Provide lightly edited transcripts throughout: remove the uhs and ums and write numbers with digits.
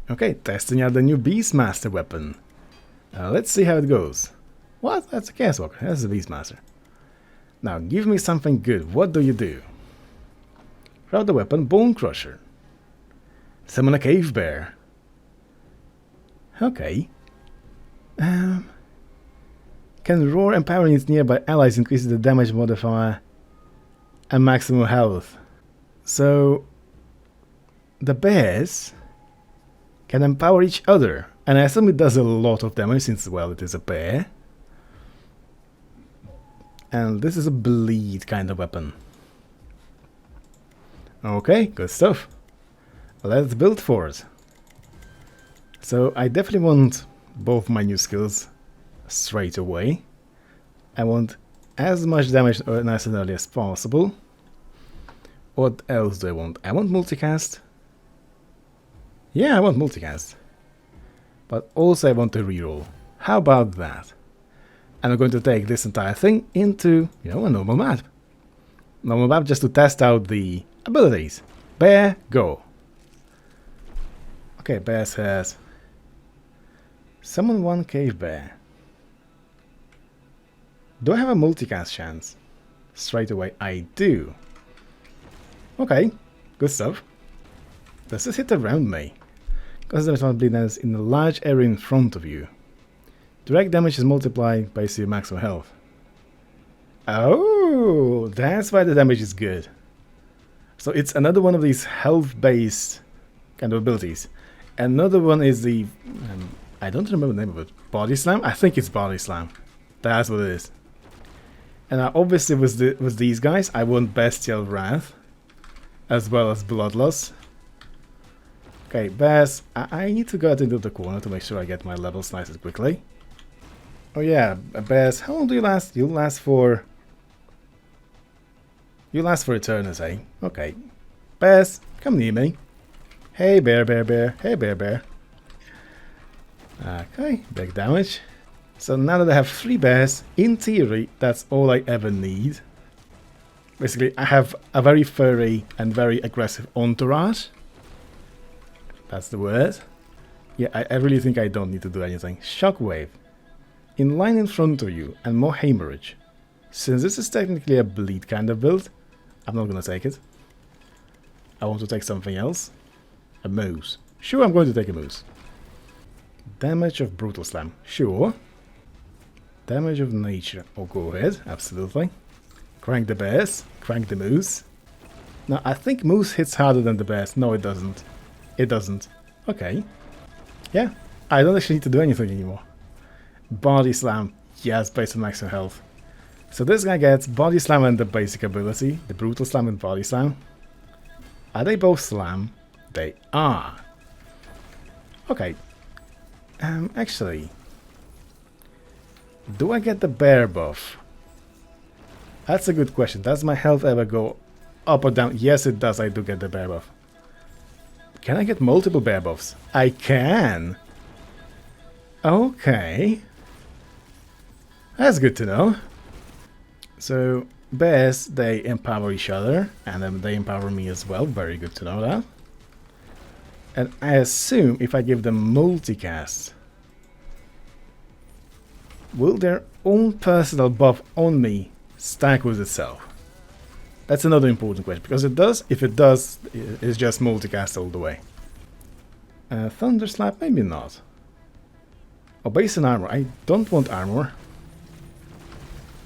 Okay, testing out the new Beastmaster weapon. Let's see how it goes. What? That's a Chaos Walker. That's a Beastmaster. Now, give me something good. What do you do? Throw the weapon, Bone Crusher. Summon a Cave Bear. Okay. Can roar empowering its nearby allies increases the damage modifier and maximum health. So, the bears can empower each other. And I assume it does a lot of damage since, well, it is a bear. And this is a bleed kind of weapon. Okay, good stuff. Let's build for it. So I definitely want both my new skills straight away. I want as much damage nice and early as possible. What else do I want? I want multicast. Yeah, I want multicast. But also I want to reroll. How about that? And I'm going to take this entire thing into, a normal map. Normal map just to test out the abilities. Bear, go. Okay, bear says, summon one cave bear. Do I have a multicast chance? Straight away, I do. Okay, good stuff. Does this hit around me? Causes damage on bleedness in a large area in front of you. Direct damage is multiplied by your maximum health. Oh, that's why the damage is good. So it's another one of these health-based kind of abilities. Another one is the... I don't remember the name of it. Body Slam? I think it's Body Slam. That's what it is. And obviously with these guys, I want Bestial Wrath. As well as Bloodlust. Okay, Bears, I need to go out into the corner to make sure I get my levels nice and quickly. Oh yeah, Bears, how long do you last? You last for eternity, eh? Okay. Bears, come near me. Hey bear, bear, bear. Hey bear, bear. Okay, big damage. So now that I have 3 bears, in theory, that's all I ever need. Basically, I have a very furry and very aggressive entourage. That's the word. Yeah, I really think I don't need to do anything. Shockwave. In line in front of you, and more hemorrhage. Since this is technically a bleed kind of build, I'm not gonna take it. I want to take something else. A moose. Sure, I'm going to take a moose. Damage of Brutal Slam. Sure. Damage of Nature. Oh, go ahead. Absolutely. Crank the bears. Crank the moose. Now, I think moose hits harder than the bears. No, it doesn't. It doesn't. Okay. Yeah. I don't actually need to do anything anymore. Body Slam. Yes, based on maximum health. So this guy gets Body Slam and the basic ability. The Brutal Slam and Body Slam. Are they both Slam? They are. Okay. Actually. Do I get the bear buff? That's a good question. Does my health ever go up or down? Yes, it does. I do get the bear buff. Can I get multiple bear buffs? I can. Okay. That's good to know. So, bears, they empower each other. And then they empower me as well. Very good to know that. And I assume if I give them multicast, will their own personal buff on me stack with itself? That's another important question, because it does. If it does, it's just multicast all the way. Thunder Slap, maybe not. Oh, base and armor. I don't want armor.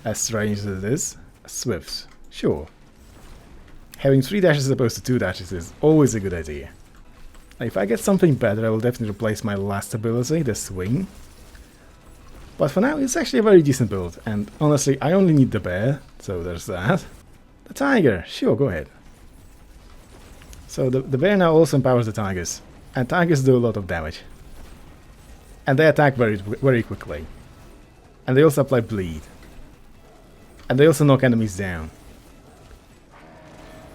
As strange as it is. Swifts, sure. Having 3 dashes as opposed to 2 dashes is always a good idea. If I get something better, I will definitely replace my last ability, the swing. But for now, it's actually a very decent build, and honestly, I only need the bear, so there's that. The tiger, sure, go ahead. So the bear now also empowers the tigers, and tigers do a lot of damage. And they attack very quickly. And they also apply bleed. And they also knock enemies down.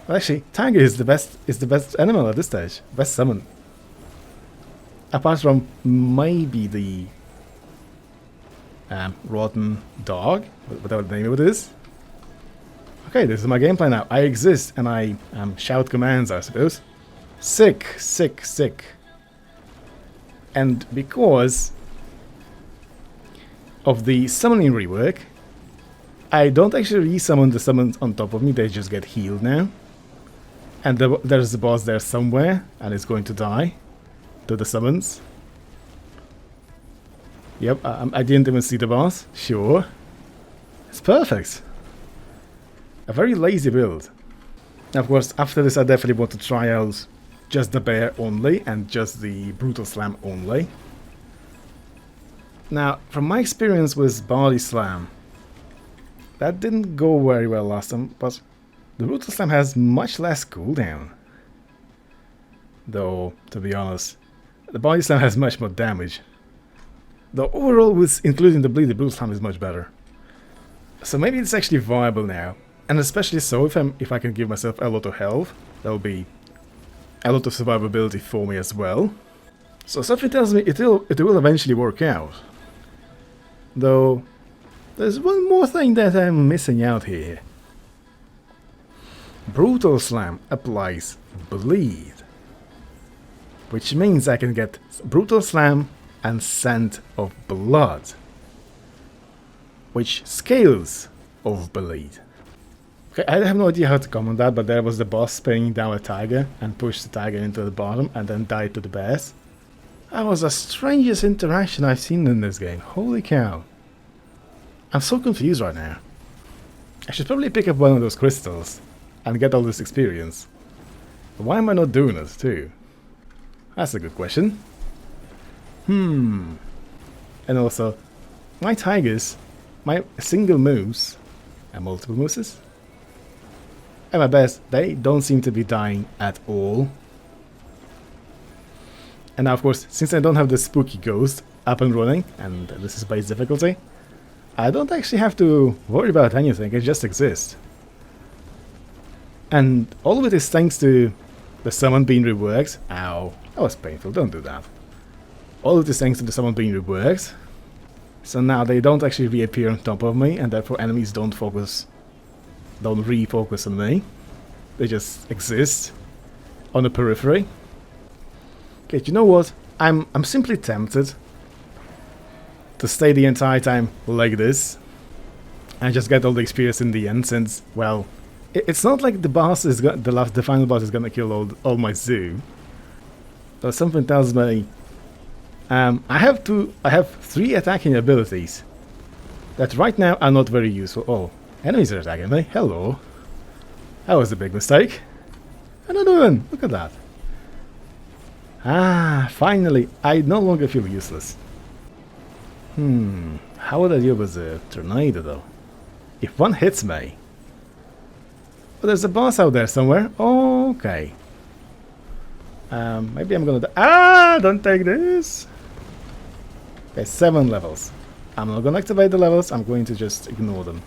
Well, actually, tiger is the best animal at this stage, best summon. Apart from maybe the rotten dog, whatever the name of it is. Okay, this is my gameplay now. I exist and I shout commands, I suppose. Sick, sick, sick. And because of the summoning rework, I don't actually resummon the summons on top of me, they just get healed now. And there's the boss there somewhere, and it's going to die to the summons. Yep, I didn't even see the boss. Sure. It's perfect. A very lazy build. Of course, after this I definitely want to try out just the bear only and just the brutal slam only. Now, from my experience with body slam, that didn't go very well last time, but the brutal slam has much less cooldown. Though, to be honest, the body slam has much more damage. Though overall, with including the bleed, the brutal slam is much better. So maybe it's actually viable now. And especially so if I can give myself a lot of health, that will be a lot of survivability for me as well. So something tells me it will eventually work out. Though, there's one more thing that I'm missing out here. Brutal Slam applies bleed. Which means I can get Brutal Slam and Scent of Blood. Which scales of bleed. Okay, I have no idea how to comment that, but there was the boss spinning down a tiger and pushed the tiger into the bottom and then died to the bears. That was the strangest interaction I've seen in this game. Holy cow. I'm so confused right now. I should probably pick up one of those crystals and get all this experience. But why am I not doing it too? That's a good question. And also, my tigers, my single moves, and multiple moves, at my best, they don't seem to be dying at all. And now, of course, since I don't have the spooky ghost up and running, and this is base difficulty, I don't actually have to worry about anything, it just exists. And all of it is thanks to the summon being reworked. Ow, that was painful, don't do that. All of it is thanks to the summon being reworked. So now they don't actually reappear on top of me, and therefore enemies don't refocus on me. They just exist on the periphery. Okay, you know what? I'm simply tempted to stay the entire time like this and just get all the experience in the end, since, well, it's not like the boss is the final boss is gonna kill all my zoo. So something tells me I have 3 attacking abilities that right now are not very useful. Oh, enemies are attacking me. Hello. That was a big mistake. Another one. Look at that. Ah, finally, I no longer feel useless. How would I deal with the tornado though? If one hits me. Oh, there's a boss out there somewhere. Oh, okay. Maybe I'm gonna die. Ah, don't take this. Okay, 7 levels. I'm not gonna activate the levels, I'm going to just ignore them.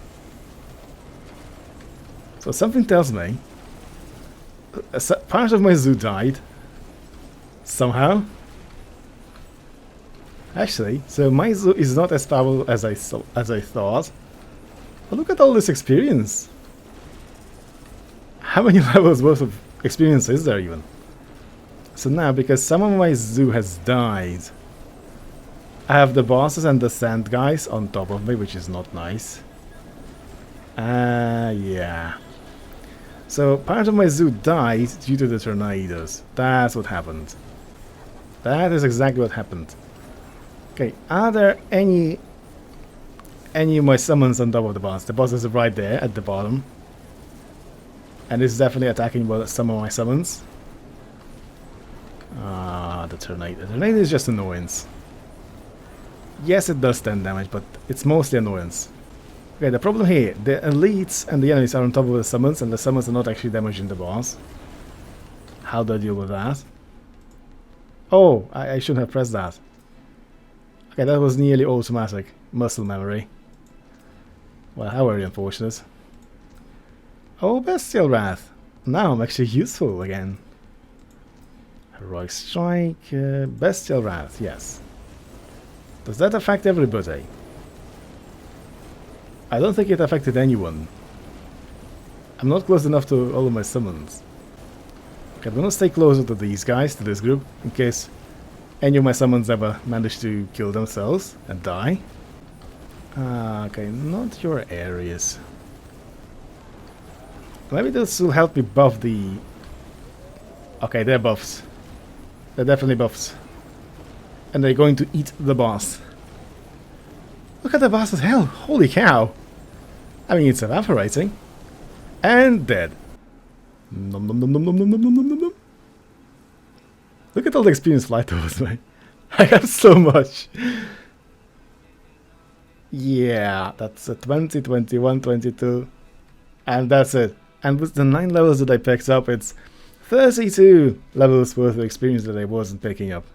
So something tells me part of my zoo died. Somehow. Actually, so my zoo is not as powerful as I thought. But look at all this experience. How many levels worth of experience is there even? So now, because some of my zoo has died, I have the bosses and the sand guys on top of me, which is not nice. Yeah. So part of my zoo died due to the tornadoes. That's what happened. That is exactly what happened. Okay, are there any of my summons on top of the boss? The boss is right there at the bottom. And it's definitely attacking some of my summons. The tornado. The tornado is just annoyance. Yes, it does 10 damage, but it's mostly annoyance. Okay, the problem here, the elites and the enemies are on top of the summons, and the summons are not actually damaging the boss. How do I deal with that? Oh, I shouldn't have pressed that. Okay, that was nearly automatic. Muscle memory. Well, how very unfortunate. Oh, Bestial Wrath. Now I'm actually useful again. Heroic Strike, Bestial Wrath, yes. Does that affect everybody? I don't think it affected anyone. I'm not close enough to all of my summons. Okay, I'm gonna stay closer to these guys, to this group, in case any of my summons ever manage to kill themselves and die. Okay, not your areas. Maybe this will help me buff the... Okay, they're buffs. They're definitely buffs. And they're going to eat the boss. Look at the boss's health! Holy cow! I mean, it's evaporating. And dead. Nom nom nom nom nom nom nom nom nom nom. Look at all the experience fly towards me. I have so much. Yeah, that's a 20, 21, 22. And that's it. And with the 9 levels that I picked up, it's 32 levels worth of experience that I wasn't picking up.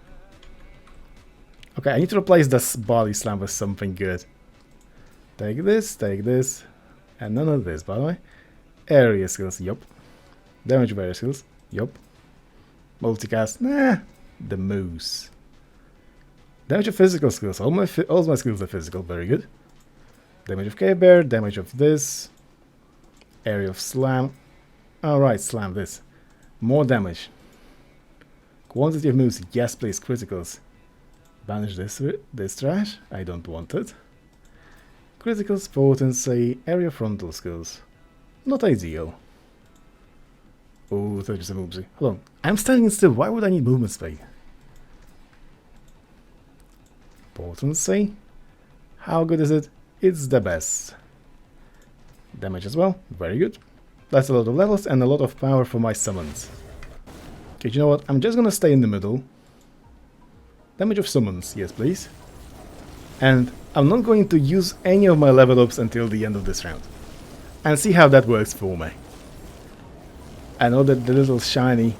Okay, I need to replace this body slam with something good. Take this, and none of this, by the way. Area skills, yup. Damage of area skills, yup. Multicast, nah. The moose. Damage of physical skills, all my skills are physical, very good. Damage of cave bear, damage of this. Area of slam. Alright, slam this. More damage. Quantity of moves, yes please, criticals. Banish this trash, I don't want it. Criticals, potency, area frontal skills. Not ideal. Oh, 30% movement. Hold on, I'm standing still, why would I need movement speed? Potency. How good is it? It's the best. Damage as well, very good. That's a lot of levels and a lot of power for my summons. Okay, you know what? I'm just gonna stay in the middle. Damage of summons, yes please. And I'm not going to use any of my level ups until the end of this round. And see how that works for me. I know that the little shiny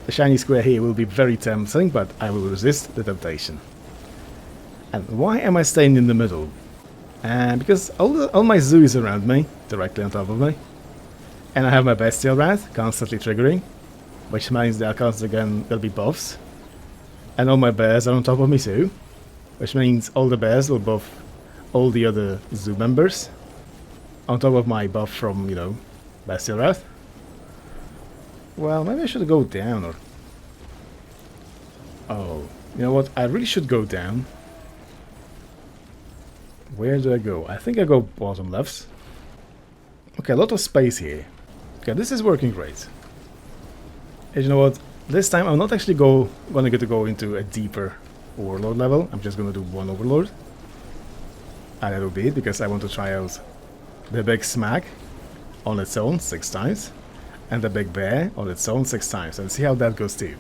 square here will be very tempting, but I will resist the temptation. And why am I staying in the middle? Because all my zoo is around me, directly on top of me. And I have my bestial rat constantly triggering, which means there are constantly gonna be buffs. And all my bears are on top of me too, which means all the bears will buff all the other zoo members. On top of my buff from, you know, bestial rat. Well, maybe I should go down or... Oh, you know what? I really should go down. Where do I go? I think I go bottom left. Okay, a lot of space here. Okay, this is working great. And you know what? This time I'm not actually gonna get to go into a deeper overlord level. I'm just gonna do one overlord. And that'll be it, because I want to try out the big smack on its own 6 times. And the big bear on its own 6 times. And see how that goes too.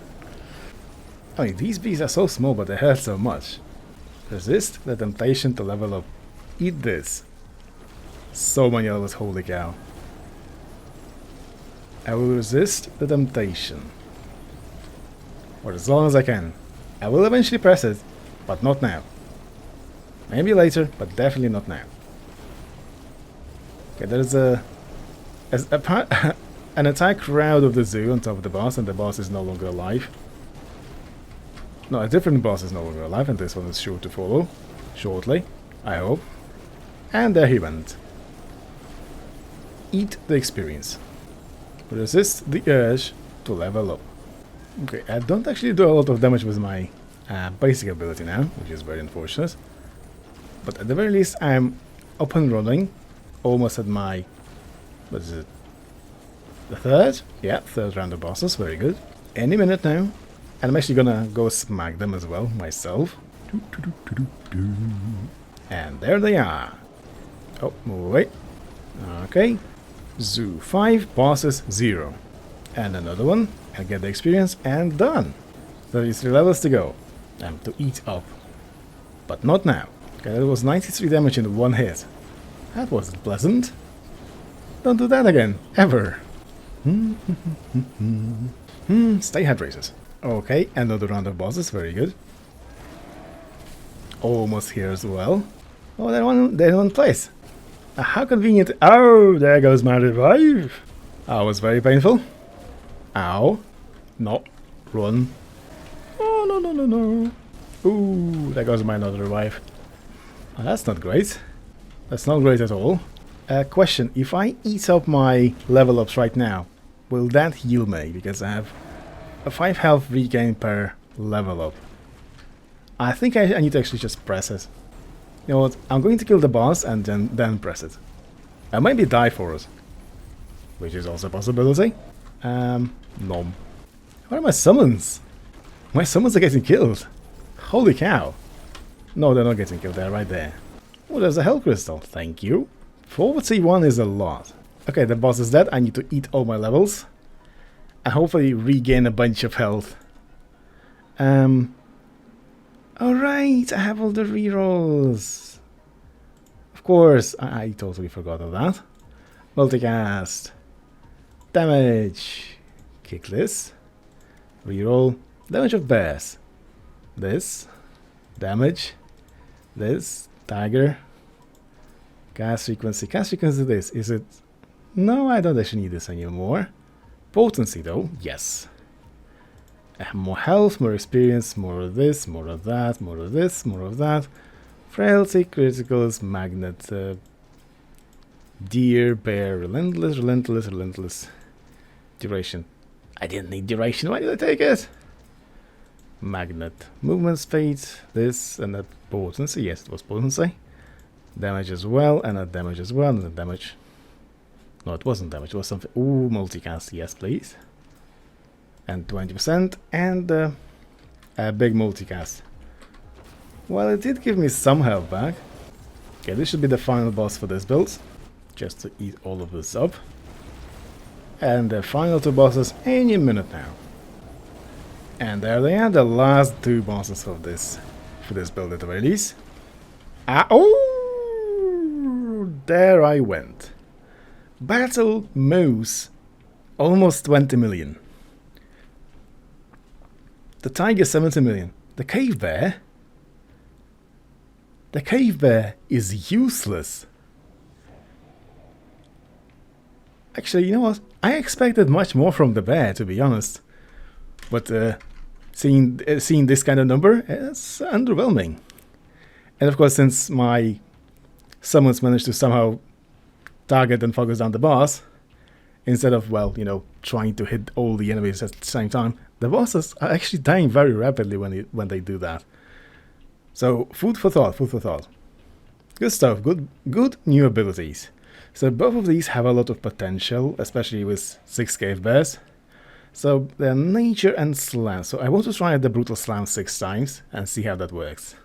I mean, these beasts are so small, but they hurt so much. Resist the temptation to level up. Eat this. So many levels, holy cow. I will resist the temptation. For as long as I can. I will eventually press it, but not now. Maybe later, but definitely not now. Okay, there's an entire crowd of the zoo on top of the boss, and the boss is no longer alive. No, a different boss is no longer alive, and this one is sure to follow. Shortly, I hope. And there he went. Eat the experience. Resist the urge to level up. Okay, I don't actually do a lot of damage with my basic ability now, which is very unfortunate. But at the very least, I'm up and running. Almost at my... what is it? The third? Yeah, third round of bosses, very good. Any minute now. And I'm actually gonna go smack them as well, myself. And there they are. Oh, move away. Okay. Zoo 5, bosses 0. And another one. And get the experience, and done. 33 levels to go. And to eat up. But not now. Okay, that was 93 damage in one hit. That wasn't pleasant. Don't do that again. Ever. Stay head races. Okay, another round of bosses, very good. Almost here as well. Oh, they're in one place. How convenient. Oh, there goes my revive. That was very painful. Ow. No. Run. Oh, no, no, no, no. Ooh, there goes my another revive. Oh, that's not great. That's not great at all. Question, if I eat up my level ups right now, will that heal me? Because I have a 5 health regain per level up. I think I need to actually just press it. You know what? I'm going to kill the boss and then press it. And maybe die for it. Which is also a possibility. Nom. Where are my summons? My summons are getting killed. Holy cow. No, they're not getting killed. They're right there. Oh, there's a Hell Crystal. Thank you. Forward C1 is a lot. Okay, the boss is dead. I need to eat all my levels. And hopefully regain a bunch of health. Alright, I have all the rerolls. Of course, I totally forgot of that. Multicast. Damage. Kick this. Reroll. Damage of bears. This. Damage. This. Tiger. Cast frequency. Cast frequency this. Is it... No, I don't actually need this anymore. Potency though, yes. More health, more experience, more of this, more of that, more of this, more of that. Frailty, criticals, magnet, deer, bear, relentless, relentless, relentless. Duration. I didn't need duration, why did I take it? Magnet, movement speed, this, and that potency, yes, it was potency. Damage as well, and that damage as well, and the damage. No, it wasn't damage, it was something. Ooh, multicast, yes, please. And 20%, and a big multicast. Well, it did give me some health back. Okay, this should be the final boss for this build. Just to eat all of this up. And the final two bosses any minute now. And there they are, the last two bosses of this for this build at the very least. Oh, there I went. Battle Moose, almost 20 million. The Tiger 70 million. The Cave Bear? The Cave Bear is useless. Actually, you know what? I expected much more from the bear, to be honest. But seeing this kind of number, it's underwhelming. And of course, since my summons managed to somehow target and focus down the boss, instead of, well, you know, trying to hit all the enemies at the same time, the bosses are actually dying very rapidly when they do that. So, food for thought, food for thought. Good stuff, good new abilities. So both of these have a lot of potential, especially with 6 cave bears. So they're nature and slam. So I want to try the brutal slam 6 times and see how that works.